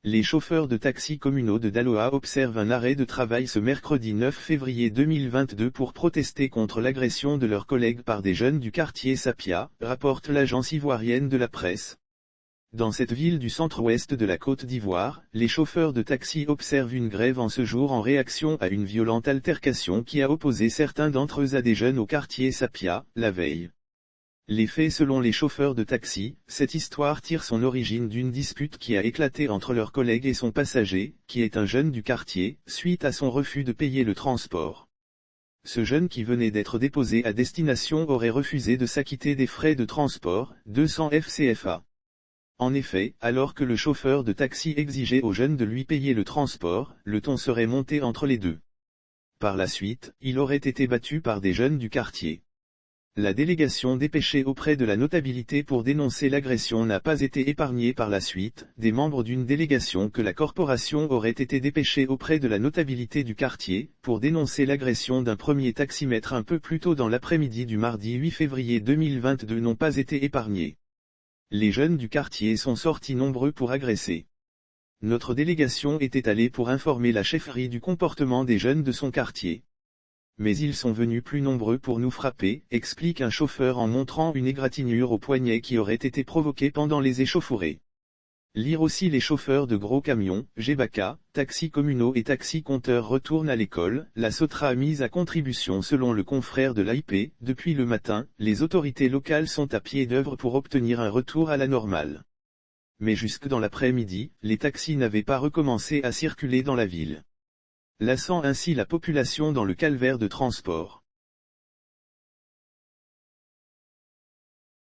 Les chauffeurs de taxis communaux de Daloa observent un arrêt de travail ce mercredi 9 février 2022 pour protester contre l'agression de leurs collègues par des jeunes du quartier Sapia, rapporte l'agence ivoirienne de la presse. Dans cette ville du centre-ouest de la Côte d'Ivoire, les chauffeurs de taxi observent une grève en ce jour en réaction à une violente altercation qui a opposé certains d'entre eux à des jeunes au quartier Sapia, la veille. Les faits selon les chauffeurs de taxi, cette histoire tire son origine d'une dispute qui a éclaté entre leurs collègues et son passager, qui est un jeune du quartier, suite à son refus de payer le transport. Ce jeune qui venait d'être déposé à destination aurait refusé de s'acquitter des frais de transport, 200 FCFA. En effet, alors que le chauffeur de taxi exigeait au jeune de lui payer le transport, le ton serait monté entre les deux. Par la suite, il aurait été battu par des jeunes du quartier. La délégation dépêchée auprès de la notabilité pour dénoncer l'agression n'a pas été épargnée par la suite. Des membres d'une délégation que la corporation aurait été dépêchée auprès de la notabilité du quartier, pour dénoncer l'agression d'un premier taximètre un peu plus tôt dans l'après-midi du mardi 8 février 2022 n'ont pas été épargnés. Les jeunes du quartier sont sortis nombreux pour agresser. Notre délégation était allée pour informer la chefferie du comportement des jeunes de son quartier. Mais ils sont venus plus nombreux pour nous frapper, explique un chauffeur en montrant une égratignure au poignet qui aurait été provoquée pendant les échauffourées. Lire aussi les chauffeurs de gros camions, Gebaka, taxis communaux et taxis compteurs retournent à l'école. La Sotra a mise à contribution selon le confrère de l'AIP. Depuis le matin, les autorités locales sont à pied d'œuvre pour obtenir un retour à la normale. Mais jusque dans l'après-midi, les taxis n'avaient pas recommencé à circuler dans la ville, lassant ainsi la population dans le calvaire de transport.